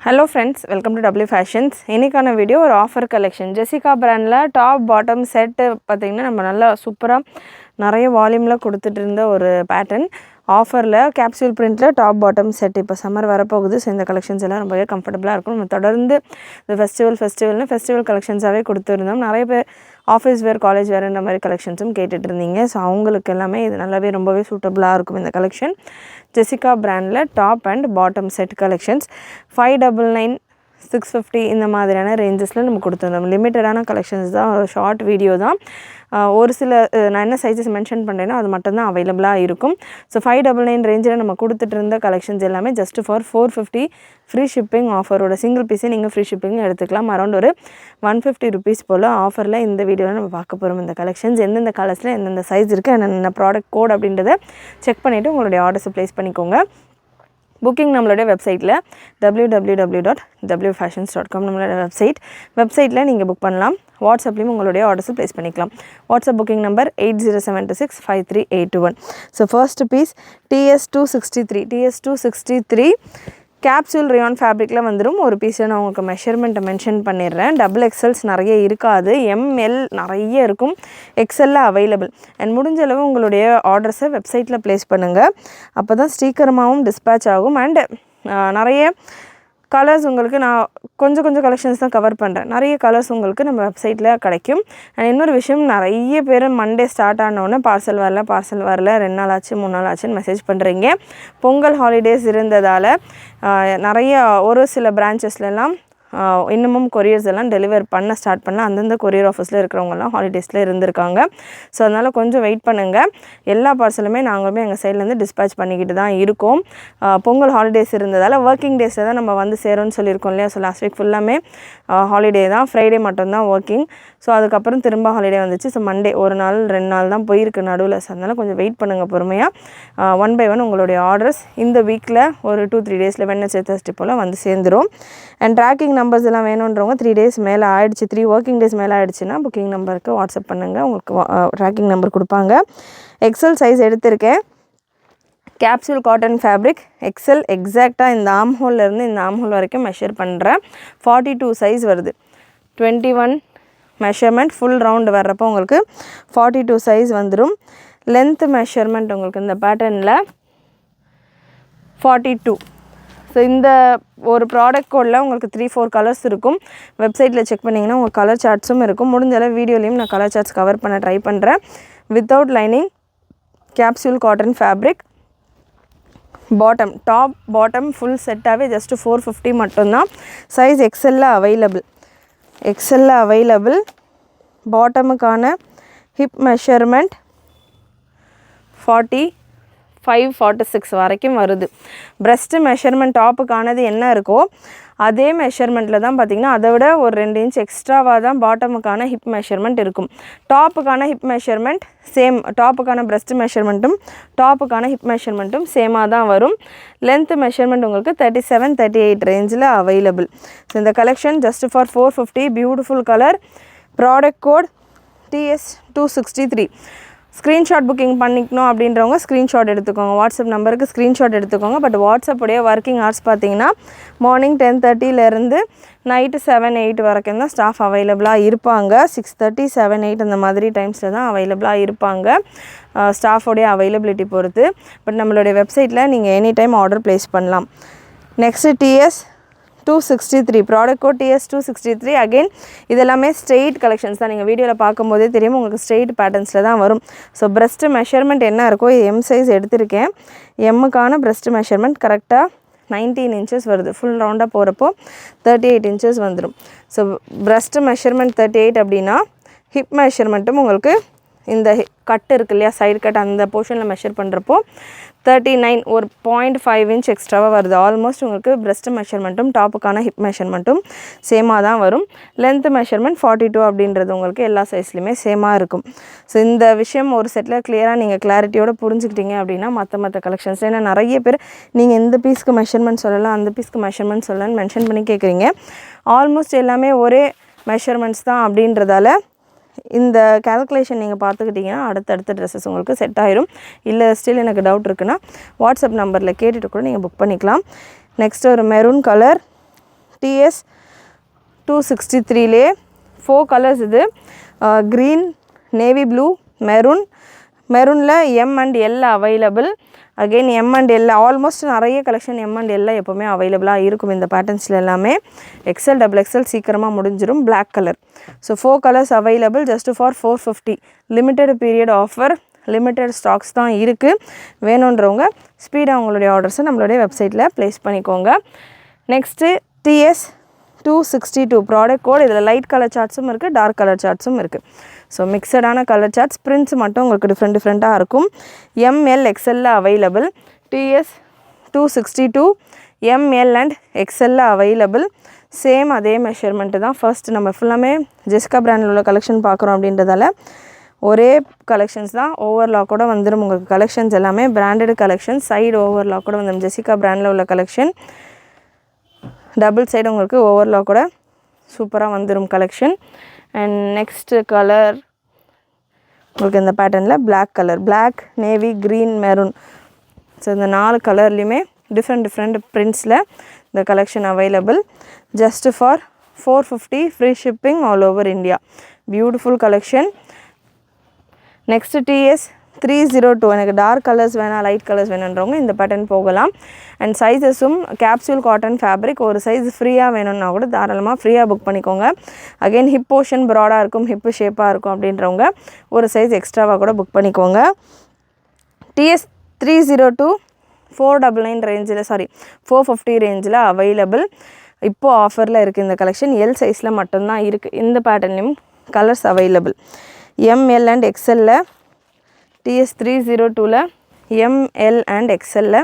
Hello friends, welcome to W Fashions. இன்னைக்கான video ஒரு offer collection. Jessica பிராண்ட்ல top bottom set பாத்தீங்கன்னா நம்ம நல்லா சூப்பரா நிறைய வால்யூம்ல கொடுத்துட்டு இருந்த ஒரு பேட்டர்ன் ஆஃபர்ல கேப்சூல் பிரிண்ட்ல டாப் பாட்டம் செட் இப்போ சம்மர் வரப்போகுது. ஸோ இந்த கலெக்ஷன்ஸ் எல்லாம் ரொம்பவே கம்ஃபர்டபுளாக இருக்கும். நம்ம தொடர்ந்து இந்த ஃபெஸ்டிவல் கலெக்ஷன்ஸாகவே கொடுத்துருந்தோம். நிறைய பேர் ஆஃபீஸ் வேர் காலேஜ் வேர் இந்த மாதிரி கலெக்ஷன்ஸும் கேட்டுட்டு இருந்தீங்க. ஸோ அவங்களுக்கு எல்லாமே இது நல்லாவே ரொம்பவே சூட்டபுளாக இருக்கும் இந்த கலெக்ஷன். ஜெசிகா பிராண்டில் top and bottom set collections 599 650 இந்த மாதிரியான ரேஞ்சஸில் நம்ம கொடுத்துருந்தோம். லிமிட்டடான கலெக்ஷன்ஸ் தான், ஒரு ஷார்ட் வீடியோ தான். ஒரு சில நான் என்ன சைஸஸ் மென்ஷன் பண்ணுறேனோ அது மட்டும்தான் அவைலபிளாக இருக்கும். ஸோ 599 ரேஞ்சில் நம்ம கொடுத்துட்டு இருந்த கலெக்ஷன்ஸ் எல்லாமே ஜஸ்ட் ஃபார் 450 ஃப்ரீ ஷிப்பிங் ஆஃபரோட சிங்கிள் பீஸே நீங்கள் ஃப்ரீ ஷிப்பிங் எடுத்துக்கலாம். அரௌண்ட் ஒரு 150 ருபீஸ் போல் ஆஃபரில் இந்த வீடியோவில் நம்ம பார்க்க போகிறோம். இந்த கலெக்ஷன்ஸ் எந்தெந்த கலர்ஸில் எந்தெந்த சைஸ் இருக்குது, என்னென்ன ப்ராடக்ட் கோட் அப்படின்றத செக் பண்ணிவிட்டு உங்களுடைய ஆர்டர்ஸை ப்ளேஸ் பண்ணிக்கோங்க. புக்கிங் நம்மளோட வெப்சைட்டில் www.wfashions.com நம்மளோட வெப்சைட்டில் நீங்கள் புக் பண்ணலாம். வாட்ஸ்அப்லேயும் உங்களுடைய ஆர்டர்ஸை ப்ளேஸ் பண்ணிக்கலாம். WhatsApp booking number 8072653821. So first piece TS263 capsule rayon ஃபேப்ரிக்கில் வந்துடும். ஒரு பீஸில் நான் உங்களுக்கு மெஷர்மெண்ட்டை மென்ஷன் பண்ணிடுறேன். XXLs நிறைய இருக்காது, ML நிறைய இருக்கும், XL அவைலபிள். அண்ட் முடிஞ்ச அளவு உங்களுடைய ஆர்டர்ஸை வெப்சைட்டில் ப்ளேஸ் பண்ணுங்கள். அப்போ தான் சீக்கிரமாகவும் டிஸ்பேச் ஆகும். அண்டு நிறைய கலர்ஸ் உங்களுக்கு நான் கொஞ்சம் கலெக்ஷன்ஸ் தான் கவர் பண்ணுறேன். நிறைய கலர்ஸ் உங்களுக்கு நம்ம வெப்சைட்டில் கிடைக்கும். அண்ட் இன்னொரு விஷயம், நிறைய பேர் மண்டே ஸ்டார்ட் ஆனோடனே பார்சல் வரல 2 நாள் ஆச்சு 3 நாள் ஆச்சுன்னு மெசேஜ் பண்ணுறீங்க. பொங்கல் ஹாலிடேஸ் இருந்ததால் நிறைய ஒரு சில பிரான்ச்சஸ்லாம் இன்னமும் கொரியர்ஸ் எல்லாம் டெலிவர் பண்ண ஸ்டார்ட் பண்ண அந்தந்த கொரியர் ஆஃபீஸில் இருக்கிறவங்கலாம் ஹாலிடேஸில் இருந்திருக்காங்க. ஸோ அதனால் கொஞ்சம் வெயிட் பண்ணுங்கள். எல்லா பார்சலுமே நாங்களுமே எங்கள் சைட்லேருந்து டிஸ்பேச் பண்ணிக்கிட்டு தான் இருக்கோம். பொங்கல் ஹாலிடேஸ் இருந்ததால் ஒர்க்கிங் டேஸில் தான் நம்ம வந்து சேரும்னு சொல்லியிருக்கோம் இல்லையா. ஸோ லாஸ்ட் வீக் ஃபுல்லாமே ஹாலிடே தான், ஃப்ரைடே மட்டும்தான் ஒர்க்கிங். ஸோ அதுக்கப்புறம் திரும்ப ஹாலிடே வந்துச்சு. ஸோ மண்டே 1 நாள் 2 நாள் தான் போயிருக்கு நடுவில். ஸோ அதனால் கொஞ்சம் வெயிட் பண்ணுங்கள் பொறுமையாக. 1 by 1 உங்களுடைய ஆர்டர்ஸ் இந்த வீக்கில் ஒரு 2-3 டேஸில் வெட்னஸ்டே தேர்ஸ்டே போல் வந்து சேர்ந்துடும். அண்ட் ட்ராக்கிங் நம்பர்ஸ் எல்லாம் வேணுன்றவங்க 3 டேஸ் மேலே ஆகிடுச்சு, 3 ஒர்க்கிங் டேஸ் மேலே ஆகிடுச்சுன்னா புக்கிங் நம்பருக்கு வாட்ஸ்அப் பண்ணுங்கள், உங்களுக்கு ட்ராக்கிங் நம்பர் கொடுப்பாங்க. எக்ஸல் சைஸ் எடுத்திருக்கேன். கேப்சூல் காட்டன் ஃபேப்ரிக் XL எக்ஸாக்டாக இந்த ஆம்ஹோல்லேருந்து இந்த ஆம்ஹோல் வரைக்கும் மெஷர் பண்ணுறேன். 42 சைஸ் வருது. 21 மெஷர்மெண்ட் ஃபுல் ரவுண்டு வர்றப்போ உங்களுக்கு 42 சைஸ் வந்துடும். லென்த் மெஷர்மெண்ட் உங்களுக்கு இந்த பேட்டர்னில் 42. ஸோ இந்த ஒரு ப்ராடக்ட் கோடில் உங்களுக்கு 3-4 கலர்ஸ் இருக்கும். வெப்சைட்டில் செக் பண்ணிங்கன்னா உங்கள் கலர் சார்ட்ஸும் இருக்கும். முடிஞ்சளவு வீடியோலையும் நான் கலர் சார்ட்ஸ் கவர் பண்ண ட்ரை பண்ணுறேன். Without lining capsule cotton fabric. Bottom top bottom full செட்டாகவே ஜஸ்ட்டு 450 மட்டும்தான். Size XL available. பாட்டமுக்கான ஹிப் மெஷர்மெண்ட் 45-46 வரைக்கும் வருது. பிரஸ்ட்டு மெஷர்மெண்ட் டாப்புக்கானது என்ன இருக்கோ அதே மெஷர்மெண்ட்டில் தான் பார்த்திங்கன்னா அதை விட ஒரு 2 இன்ச் எக்ஸ்ட்ராவாக தான் பாட்டமுக்கான ஹிப் மெஷர்மெண்ட் இருக்கும். டாப்புக்கான ஹிப் மெஷர்மெண்ட் சேம், டாப்புக்கான பிரஸ்ட் மெஷர்மெண்ட்டும் டாப்புக்கான ஹிப் மெஷர்மெண்ட்டும் சேமாக தான் வரும். லென்த் மெஷர்மெண்ட் உங்களுக்கு 37-38 ரேஞ்சில் அவைலபிள். ஸோ இந்த collection just for 450. Beautiful colour. Product code TS263. Screenshot booking பண்ணிக்கணும் அப்படின்றவங்க ஸ்க்ரீன்ஷாட் எடுத்துக்கோங்க. வாட்ஸ்அப் நம்பருக்கு ஸ்க்ரீன்ஷாட் எடுத்துக்கோங்க. பட் வாட்ஸ்அப்புடைய ஒர்க்கிங் ஹவர்ஸ் பார்த்தீங்கன்னா மார்னிங் 10:30 நைட்டு 7-8 வரைக்கும் தான் ஸ்டாஃப் அவைலபிளாக இருப்பாங்க. 6:30-7-8 அந்த மாதிரி டைம்ஸில் தான் அவைலபிளாக இருப்பாங்க, ஸ்டாஃபோடைய அவைலபிலிட்டி பொறுத்து. பட் நம்மளுடைய வெப்சைட்டில் நீங்கள் எனி டைம் ஆர்டர் ப்ளேஸ் பண்ணலாம். Next TS263 product code TS263. Again இதெல்லாமே ஸ்ட்ரெயிட் கலெக்ஷன்ஸ் தான். நீங்கள் வீடியோவில் பார்க்கும்போதே தெரியும் உங்களுக்கு ஸ்ட்ரெயிட் பேட்டர்ன்ஸில் தான் வரும். ஸோ பிரஸ்ட்டு மெஷர்மெண்ட் என்ன இருக்கோ M சைஸ் எடுத்திருக்கேன். எம்முக்கான பிரஸ்ட் மெஷர்மெண்ட் கரெக்டாக 19 இன்ச்சஸ் வருது. ஃபுல் ரவுண்டாக போகிறப்போ 38 இன்ச்சஸ் வந்துடும். ஸோ பிரஸ்ட்டு மெஷர்மெண்ட் 38 அப்படின்னா ஹிப் மெஷர்மெண்ட்டும் உங்களுக்கு இந்த கட் இருக்கு இல்லையா, சைடு கட், அந்த போர்ஷனில் மெஷர் பண்ணுறப்போ 39, ஒரு 0.5 இன்ச் எக்ஸ்ட்ராவாக வருது. ஆல்மோஸ்ட் உங்களுக்கு பிரஸ்ட் மெஷர்மெண்ட்டும் டாப்புக்கான ஹிப் மெஷர்மெண்ட்டும் சேமாக தான் வரும். லென்த் மெஷர்மெண்ட் 42 அப்படின்றது உங்களுக்கு எல்லா சைஸ்லையுமே சேமாக இருக்கும். ஸோ இந்த விஷயம் ஒரு செட்டில் கிளியராக நீங்கள் கிளாரிட்டியோடு புரிஞ்சுக்கிட்டீங்க அப்படின்னா மற்ற கலெக்ஷன்ஸ், ஏன்னா நிறைய பேர் நீங்கள் இந்த பீஸ்க்கு மெஷர்மெண்ட் சொல்லலாம் அந்த பீஸ்க்கு மெஷர்மெண்ட் சொல்லலான்னு மென்ஷன் பண்ணி கேட்குறீங்க. ஆல்மோஸ்ட் எல்லாமே ஒரே மெஷர்மெண்ட்ஸ் தான் அப்படின்றதால இந்த கால்குலேஷன் நீங்கள் பார்த்துக்கிட்டிங்கன்னா அடுத்தடுத்த ட்ரெஸ்ஸஸ் உங்களுக்கு செட் ஆயிரும். இல்லை ஸ்டில் எனக்கு டவுட் இருக்குன்னா வாட்ஸ்அப் நம்பரில் கேட்டுட்டு கூட நீங்கள் புக் பண்ணிக்கலாம். நெக்ஸ்ட் ஒரு மெரூன் கலர் TS 263லே 4 கலர்ஸ் இது. க்ரீன், நேவி ப்ளூ, மெரூனில் M and L available. Again M and L almost நிறைய கலெக்ஷன் M and L எப்போவுமே அவைலபிளாக இருக்கும் இந்த பேட்டர்ன்ஸில் எல்லாமே. XL XXL சீக்கிரமாக முடிஞ்சிடும். Black colour. So 4 colours available just for 450. Limited period offer, limited stocks தான் இருக்குது. வேணுன்றவங்க ஸ்பீடாக உங்களுடைய ஆர்டர்ஸை நம்மளுடைய வெப்சைட்டில் ப்ளேஸ் பண்ணிக்கோங்க. Next TS 262 product code. இதில் லைட் கலர் சார்ட்ஸும் இருக்குது, டார்க் கலர் சார்ட்ஸும் இருக்குது. ஸோ மிக்சடான கலர் சார்ட்ஸ், பிரிண்ட்ஸ் மட்டும் உங்களுக்கு டிஃப்ரெண்ட்டாக இருக்கும். ML XL available. TS 262 ML and XL available. Same அதே மெஷர்மெண்ட்டு தான். ஃபர்ஸ்ட் நம்ம ஃபுல்லாமே ஜெசிகா பிராண்டில் உள்ள கலெக்ஷன் பார்க்குறோம் அப்படின்றதால ஒரே கலெக்ஷன்ஸ் தான். ஓவர்லாக்கோட வந்துடும் உங்களுக்கு கலெக்ஷன்ஸ் எல்லாமே பிராண்டட் கலெக்ஷன். சைடு ஓவர்லாக்கோட வந்துடும். ஜெசிகா பிராண்டில் உள்ள கலெக்ஷன் டபுள் சைடு உங்களுக்கு ஓவர்லாக்கோட சூப்பராக வந்துடும் கலெக்ஷன். அண்ட் நெக்ஸ்ட்டு கலர் உங்களுக்கு இந்த பேட்டர்னில் black colour, black, navy, green, maroon. So இந்த 4 கலர்லேயுமே டிஃப்ரெண்ட் பிரிண்ட்ஸில் இந்த collection available. Just for 450 free shipping all over India. Beautiful collection. Next TS 302. எனக்கு டார்க் கலர்ஸ் வேணாம், லைட் கலர்ஸ் வேணுன்றவங்க இந்த பேட்டர்ன் போகலாம். அண்ட் சைஸஸும் கேப்சூல் காட்டன் ஃபேப்ரிக். ஒரு சைஸ் ஃப்ரீயாக வேணும்னா கூட தாராளமாக ஃப்ரீயாக புக் பண்ணிக்கோங்க. அகெயின் ஹிப் போர்ஷன் ப்ராடாக இருக்கும், ஹிப்பு ஷேப்பாக இருக்கும் அப்படின்றவங்க ஒரு சைஸ் எக்ஸ்ட்ராவாக கூட புக் பண்ணிக்கோங்க. TS 302 499 ரேஞ்சில் 450 ரேஞ்சில் அவைலபிள். இப்போது ஆஃபரில் இருக்குது இந்த கலெக்ஷன். எல் சைஸில் மட்டும்தான் இருக்குது. இந்த பேட்டர்ன்லேயும் colours available. ML and XL TS 302ல் ML and XL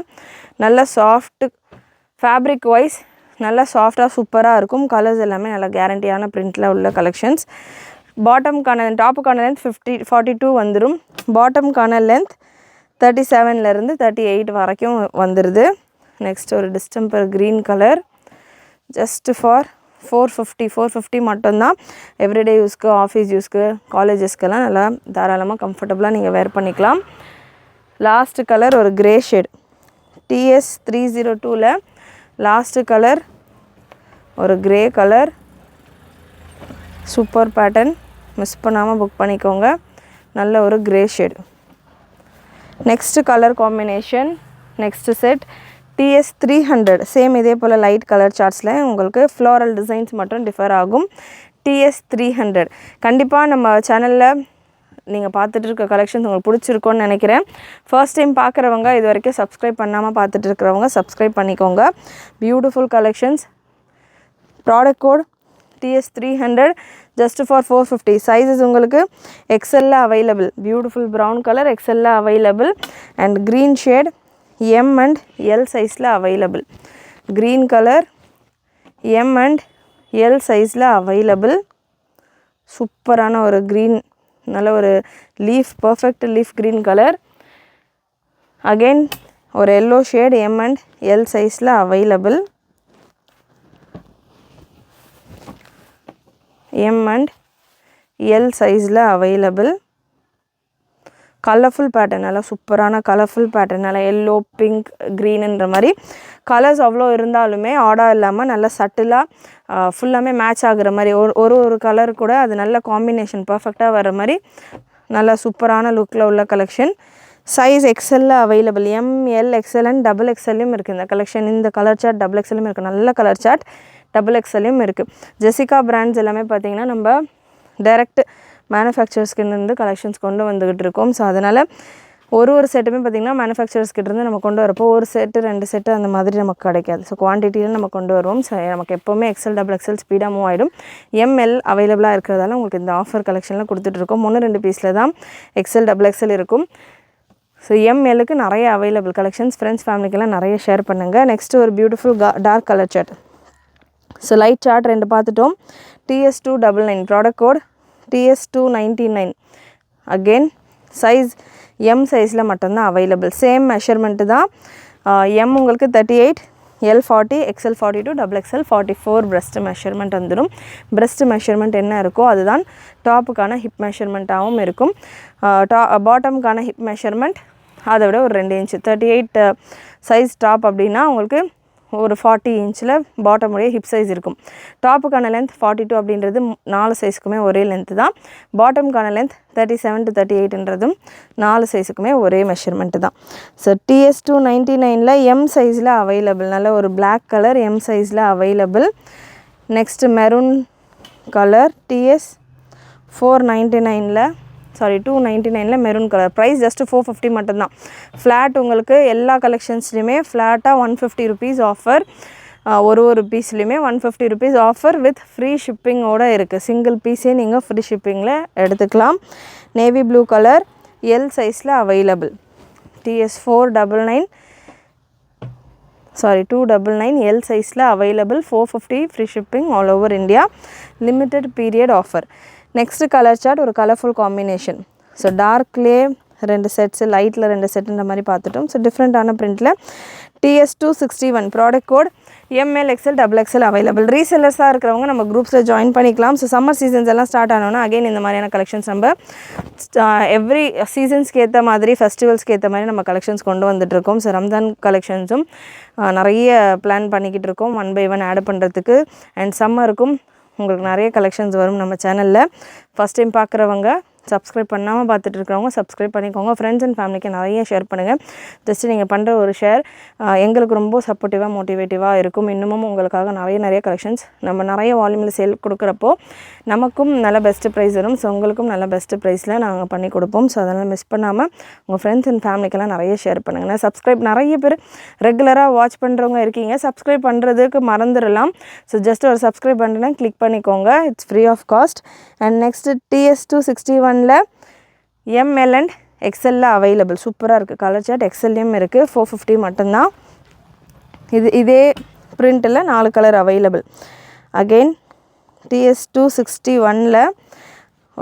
நல்ல சாஃப்ட் ஃபேப்ரிக் வைஸ் நல்லா சாஃப்டாக சூப்பராக இருக்கும். கலர்ஸ் எல்லாமே நல்லா கேரண்டியான பிரிண்டில் உள்ள கலெக்ஷன்ஸ். டாப்புக்கான லென்த் 42 வந்துடும். பாட்டம்கான லென்த் 37லேருந்து 38 வரைக்கும் வந்துடுது. நெக்ஸ்ட் ஒரு distemper green colour. Just for 450 மட்டும்தான். எவ்ரிடே யூஸ்க்கு, ஆஃபீஸ் யூஸ்க்கு, காலேஜஸ்க்கெல்லாம் நல்லா தாராளமாக கம்ஃபர்டபுளாக நீங்கள் வேர் பண்ணிக்கலாம். லாஸ்ட் கலர் ஒரு கிரே ஷேட். TS 302ல் லாஸ்ட் கலர் ஒரு grey colour. Super pattern, miss பண்ணாமல் புக் பண்ணிக்கோங்க. நல்ல ஒரு grey shade. Next colour combination, next set TS 300. Same இதே போல் லைட் கலர் சார்ட்ஸில் உங்களுக்கு ஃப்ளோரல் டிசைன்ஸ் மட்டும் டிஃபர் ஆகும். TS 300 கண்டிப்பாக நம்ம சேனலில் நீங்கள் பார்த்துட்டு இருக்க கலெக்ஷன்ஸ் உங்களுக்கு பிடிச்சிருக்கோன்னு நினைக்கிறேன். ஃபர்ஸ்ட் டைம் பார்க்குறவங்க, இது வரைக்கும் சப்ஸ்கிரைப் பண்ணாமல் பார்த்துட்டு இருக்கிறவங்க சப்ஸ்கிரைப் பண்ணிக்கோங்க. Beautiful collections. Product code TS 300 just for 450. Sizes உங்களுக்கு XL available. Beautiful brown colour XL available. And green shade M and L சைஸில் available. Green colour M and L சைஸில் அவைலபிள். சூப்பரான ஒரு க்ரீன், நல்ல ஒரு leaf, perfect leaf green colour. Again ஒரு yellow shade M and L சைஸில் available. M and L சைஸில் available. Colourful pattern, நல்லா சூப்பரான கலர்ஃபுல் பேட்டர்ன். நல்லா எல்லோ, பிங்க், க்ரீனுன்ற மாதிரி கலர்ஸ் அவ்வளோ இருந்தாலுமே ஆடாக இல்லாமல் நல்லா சட்டிலாக ஃபுல்லாமே மேட்ச் ஆகுற மாதிரி ஒரு கலர் கூட அது நல்ல காம்பினேஷன் பர்ஃபெக்டாக வர மாதிரி நல்லா சூப்பரான லுக்கில் உள்ள collection. Size XL available. ML XL and XXLயும் இருக்குது இந்த கலெக்ஷன். இந்த கலர் சார்ட் XXLயும் இருக்குது. நல்ல கலர் சார்ட் XXLயும் இருக்குது. ஜெசிகா பிராண்ட்ஸ் எல்லாமே பார்த்திங்கன்னா நம்ம டைரக்ட் மேனுஃபேக்சர்ஸ்கிட்டேருந்து கலெக்ஷன்ஸ் கொண்டு வந்துக்கிட்டு இருக்கோம். ஸோ அதனால் ஒரு செட்டுமே பார்த்திங்கன்னா மேனுஃபேக்சரர்ஸ்கிட்டேருந்து நம்ம கொண்டு வரப்போ ஒரு செட்டு 2 செட்டு அந்த மாதிரி நமக்கு கிடைக்காது. ஸோ குவான்டிட்டியில் நம்ம கொண்டு வருவோம். ஸோ நமக்கு எப்போவுமே XL XXL ஸ்பீடாக மூவ் ஆகிடும். ML அவைலபிளாக இருக்கிறதால உங்களுக்கு இந்த ஆஃபர் கலெக்ஷனில் கொடுத்துட்ருக்கோம். 1-2 பீஸில் தான் XL XXL இருக்கும். ஸோ MLக்கு நிறைய அவைலபிள் கலெக்ஷன்ஸ். ஃப்ரெண்ட்ஸ் ஃபேமிலிக்கெல்லாம் நிறைய ஷேர் பண்ணுங்கள். நெக்ஸ்ட்டு ஒரு beautiful dark colour shirt. So light shirt 2 பார்த்துட்டோம். TS 299 product code TS 299. Again size M சைஸில் மட்டும்தான் அவைலபிள். சேம் மெஷர்மெண்ட்டு தான். M உங்களுக்கு 38, L 40, XL 42, XXL 44 breast measurement வந்துடும். breast மெஷர்மெண்ட் என்ன இருக்கோ அதுதான் டாப்புக்கான ஹிப் மெஷர்மெண்ட்டாகவும் இருக்கும். பாட்டமுக்கான ஹிப் மெஷர்மெண்ட் அதை விட ஒரு 2 இன்ச்சு 38 சைஸ் டாப் அப்படின்னா உங்களுக்கு ஒரு 40 இன்ச்சில் பாட்டம் உடைய ஹிப் சைஸ் இருக்கும். டாப்புக்கான லென்த் 42 அப்படின்றது 4 சைஸுக்குமே ஒரே லென்த்து தான். பாட்டம்கான லென்த் 37 to 38ன்றதும் 4 சைஸுக்குமே ஒரே மெஷர்மெண்ட்டு தான். ஸோ TS299ல் எம் சைஸில் அவைலபிள். நல்ல ஒரு பிளாக் கலர் எம் சைஸில் அவைலபிள். நெக்ஸ்ட்டு மெரூன் கலர் TS499ல் 299ல் மெரூன் கலர். ப்ரைஸ் ஜஸ்ட்டு 450 மட்டும்தான். ஃப்ளாட் உங்களுக்கு எல்லா கலெக்ஷன்ஸ்லையுமே ஃப்ளாட்டாக 150 rupees ஆஃபர். ஒரு பீஸ்லையுமே 150 rupees ஆஃபர் வித் ஃப்ரீ ஷிப்பிங்கோடு இருக்குது. சிங்கிள் பீஸே நீங்கள் ஃப்ரீ ஷிப்பிங்கில் எடுத்துக்கலாம். நேவி ப்ளூ கலர் எல் சைஸில் அவைலபிள். TS299 எல் சைஸில் available. 450 free shipping all over India. Limited period offer. Next colour chart ஒரு கலர்ஃபுல் காம்பினேஷன். ஸோ டார்க்லேயே 2 செட்ஸு, லைட்டில் 2 செட்டுன்ற மாதிரி பார்த்துட்டோம். ஸோ டிஃப்ரெண்ட்டான பிரிண்ட்டில் TS261 product code ML XL XXL available. ரீசெல்லர்ஸாக இருக்கிறவங்க நம்ம குரூப்ஸில் ஜாயின் பண்ணிக்கலாம். ஸோ சம்மர் சீசன்ஸ் எல்லாம் ஸ்டார்ட் ஆனோன்னா அகைன் இந்த மாதிரியான கலெக்ஷன்ஸ் நம்ம எவ்ரி சீசன்ஸ்க்கு ஏற்ற மாதிரி ஃபெஸ்டிவல்ஸ்க்கு ஏற்ற மாதிரி நம்ம கலெக்ஷன்ஸ் கொண்டு வந்துட்டுருக்கோம். ஸோ ரம்ஜான் கலெக்ஷன்ஸும் நிறைய பிளான் பண்ணிக்கிட்டு இருக்கோம் 1 by 1 ஆட் பண்ணுறதுக்கு. அண்ட் சம்மருக்கும் உங்களுக்கு நிறைய கலெக்ஷன்ஸ் வரும் நம்ம சேனலில். ஃபஸ்ட் டைம் பார்க்குறவங்க சப்ஸ்கிரைப் பண்ணாமல் பார்த்துட்டு இருக்கிறவங்க சப்ஸ்கிரைப் பண்ணிக்கோங்க. ஃப்ரெண்ட்ஸ் அண்ட் ஃபேமிலிக்கு நிறைய ஷேர் பண்ணுங்கள். ஜஸ்ட்டு நீங்கள் பண்ணுற ஒரு ஷேர் எங்களுக்கு ரொம்ப சப்போர்ட்டிவாக மோட்டிவேட்டிவாக இருக்கும். இன்னமும் உங்களுக்காக நிறைய கலெக்ஷன்ஸ் நம்ம நிறைய வால்யூமில் சேல் கொடுக்குறப்போ நமக்கும் நல்ல பெஸ்ட்டு ப்ரைஸ் வரும். ஸோ உங்களுக்கும் நல்ல பெஸ்ட்டு ப்ரைஸில் நாங்கள் பண்ணி கொடுப்போம். ஸோ அதனால் மிஸ் பண்ணாமல் உங்கள் ஃப்ரெண்ட்ஸ் அண்ட் ஃபேமிலிக்கெல்லாம் நிறைய ஷேர் பண்ணுங்கள். சப்ஸ்கிரைப் நிறைய பேர் ரெகுலராக வாட்ச் பண்ணுறவங்க இருக்கீங்க. சப்ஸ்கிரைப் பண்ணுறதுக்கு மறந்துடலாம். ஸோ ஜஸ்ட் ஒரு சப்ஸ்கிரைப் பண்ணுறேன்னா கிளிக் பண்ணிக்கோங்க. It's free of cost. And next TS261ல் ML and XL அவைலபிள். சூப்பராக இருக்குது கலர் சார்ட். XLM இருக்குது. 450 மட்டும்தான். இதே பிரிண்ட்டில் 4 கலர் அவைலபிள். அகெயின் TS261ல்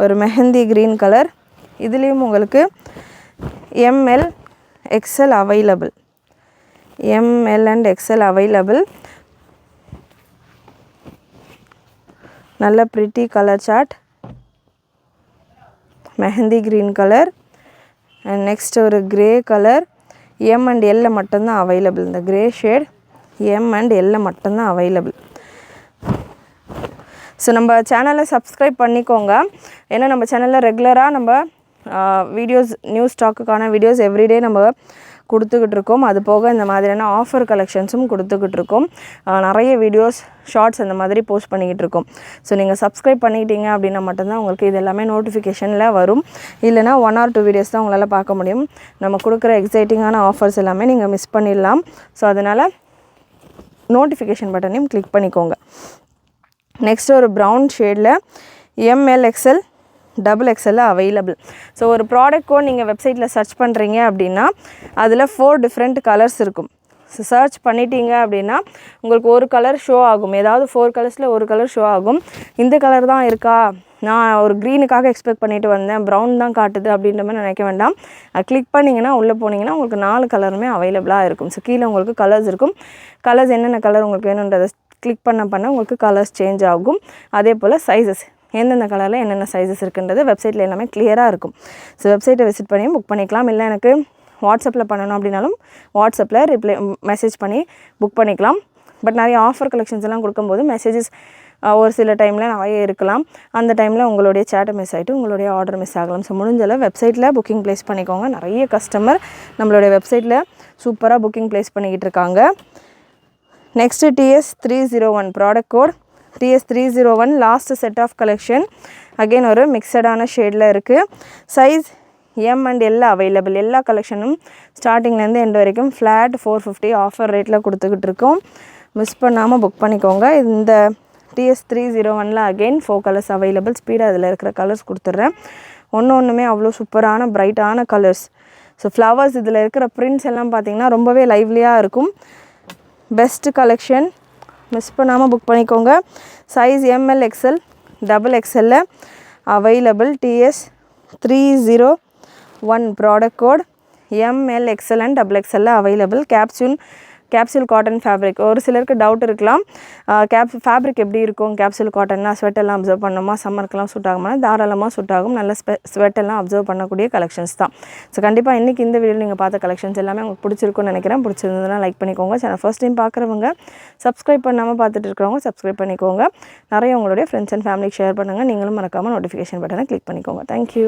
ஒரு மெஹந்தி க்ரீன் கலர். இதுலேயும் உங்களுக்கு ML XL available. ML and XL available. நல்ல pretty colour chart. Mehndi green colour. And next ஒரு grey colour. M and L மட்டும்தான் அவைலபிள். இந்த grey shade M and L மட்டும்தான் அவைலபிள். ஸோ நம்ம சேனலை சப்ஸ்கிரைப் பண்ணிக்கோங்க. ஏன்னா நம்ம சேனலில் ரெகுலராக நம்ம வீடியோஸ், நியூ ஸ்டாக்குக்கான வீடியோஸ் எவ்ரிடே நம்ம கொடுத்துக்கிட்டு இருக்கோம். அது போக இந்த மாதிரியான ஆஃபர் கலெக்ஷன்ஸும் கொடுத்துக்கிட்டு இருக்கோம். நிறைய வீடியோஸ், ஷார்ட்ஸ் அந்த மாதிரி போஸ்ட் பண்ணிக்கிட்டு இருக்கோம். ஸோ நீங்கள் சப்ஸ்கிரைப் பண்ணிக்கிட்டீங்க அப்படின்னா மட்டும்தான் உங்களுக்கு இது எல்லாமே நோட்டிஃபிகேஷனில் வரும். இல்லைனா 1 or 2 வீடியோஸ் தான் உங்களால் பார்க்க முடியும். நம்ம கொடுக்குற எக்ஸைட்டிங்கான ஆஃபர்ஸ் எல்லாமே நீங்கள் மிஸ் பண்ணிடலாம். ஸோ அதனால் நோட்டிஃபிகேஷன் பட்டனையும் கிளிக் பண்ணிக்கோங்க. நெக்ஸ்ட் ஒரு ப்ரௌன் ஷேடில் ML XL XXL available. So ஒரு ப்ராடக்ட் கோட் நீங்கள் வெப்சைட்டில் சர்ச் பண்ணுறீங்க அப்படின்னா அதில் 4 டிஃப்ரெண்ட் கலர்ஸ் இருக்கும். ஸோ சர்ச் பண்ணிட்டீங்க அப்படின்னா உங்களுக்கு ஒரு கலர் ஷோ ஆகும். ஏதாவது 4 கலர்ஸில் ஒரு கலர் ஷோ ஆகும். இந்த கலர் தான் இருக்கா, நான் ஒரு க்ரீனுக்காக எக்ஸ்பெக்ட் பண்ணிட்டு வந்தேன், ப்ரௌன் தான் காட்டுது அப்படின்ற மாதிரி நினைக்க வேண்டாம். கிளிக் பண்ணிங்கன்னா உள்ளே போனீங்கன்னா உங்களுக்கு 4 கலருமே அவைலபிளாக இருக்கும். ஸோ கீழே உங்களுக்கு கலர்ஸ் இருக்கும். கலர்ஸ் என்னென்ன கலர் உங்களுக்கு வேணுன்றதை கிளிக் பண்ண உங்களுக்கு கலர்ஸ் சேஞ்ச் ஆகும். அதே போல் சைஸஸ், எந்தெந்த கலரில் என்னென்ன சைஸஸ் இருக்குன்றது வெப்சைட்டில் எல்லாமே கிளியராக இருக்கும். ஸோ வெப்சைட்டை விசிட் பண்ணி புக் பண்ணிக்கலாம். இல்லை எனக்கு வாட்ஸ்அப்பில் பண்ணணும் அப்படின்னாலும் வாட்ஸ்அப்பில் மெசேஜ் பண்ணி புக் பண்ணிக்கலாம். பட் நிறைய ஆஃபர் கலெக்ஷன்ஸ் எல்லாம் கொடுக்கும்போது மெசேஜஸ் ஒரு சில டைமில் நிறைய இருக்கலாம். அந்த டைமில் உங்களுடைய சேட்டை மிஸ் ஆகிட்டு உங்களுடைய ஆர்டர் மிஸ் ஆகலாம். ஸோ முடிஞ்சளவு வெப்சைட்டில் புக்கிங் ப்ளேஸ் பண்ணிக்கோங்க. நிறைய கஸ்டமர் நம்மளுடைய வெப்சைட்டில் சூப்பராக புக்கிங் ப்ளேஸ் பண்ணிக்கிட்டு இருக்காங்க. Next TS301 product code TS301 last set of collection. Again ஒரு மிக்சடான ஷேடில் இருக்குது. Size M and L available. எல்லா கலெக்ஷனும் ஸ்டார்டிங்லேருந்து எண்ட் வரைக்கும் ஃப்ளாட் 450 ஆஃபர் ரேட்டில் கொடுத்துக்கிட்டு இருக்கோம். மிஸ் பண்ணாமல் புக் பண்ணிக்கோங்க. இந்த TS301ல் அகெயின் 4 கலர்ஸ் அவைலபிள். ஸ்பீடாக அதில் இருக்கிற கலர்ஸ் கொடுத்துட்றேன். ஒன்றுமே அவ்வளோ சூப்பரான பிரைட்டான கலர்ஸ். ஸோ ஃப்ளவர்ஸ் இதில் இருக்கிற பிரிண்ட்ஸ் எல்லாம் பார்த்திங்கன்னா ரொம்பவே லைவ்லியாக இருக்கும். பெஸ்ட் கலெக்ஷன், மிஸ் பண்ணாமல் புக் பண்ணிக்கோங்க. Size ML XL XXL available. TS301 product code ML XL and XXL available. Capsule capsule cotton fabric. ஒரு சிலருக்கு டவுட் இருக்கலாம், ஃபேப்ரிக் எப்படி இருக்கும், கேப்சூல் காட்டன்னா ஸ்வெட்டெல்லாம் அப்சர்வ் பண்ணுமா, சம்மருக்குலாம் சூட் ஆகுமா? தாராளமாக சூட் ஆகும். நல்ல ஸ்வெட்டெல்லாம் அப்சர்வ் பண்ணக்கூடிய கலெக்ஷன்ஸ் தான். ஸோ கண்டிப்பாக இன்றைக்கி இந்த வீடியோ நீங்கள் பார்த்த கலெக்ஷன்ஸ் எல்லாமே உங்களுக்கு பிடிச்சிருக்குன்னு நினைக்கிறேன். பிடிச்சிருந்ததுன்னா லைக் பண்ணிக்கோங்க. சேனல் ஃபர்ஸ்ட் டைம் பார்க்குறவங்க, சப்ஸ்கிரைப் பண்ணாமல் பார்த்துட்டு இருக்கிறவங்க சப்ஸ்கிரைப் பண்ணிக்கோங்க. நிறைய உங்களுடைய ஃப்ரெண்ட்ஸ் அண்ட் ஃபேமிலிக்கு ஷேர் பண்ணுங்கள். நீங்களும் மறக்காமல் நோட்டிஃபிகேஷன் பட்டனை கிளிக் பண்ணிக்கோங்க. தேங்க்யூ.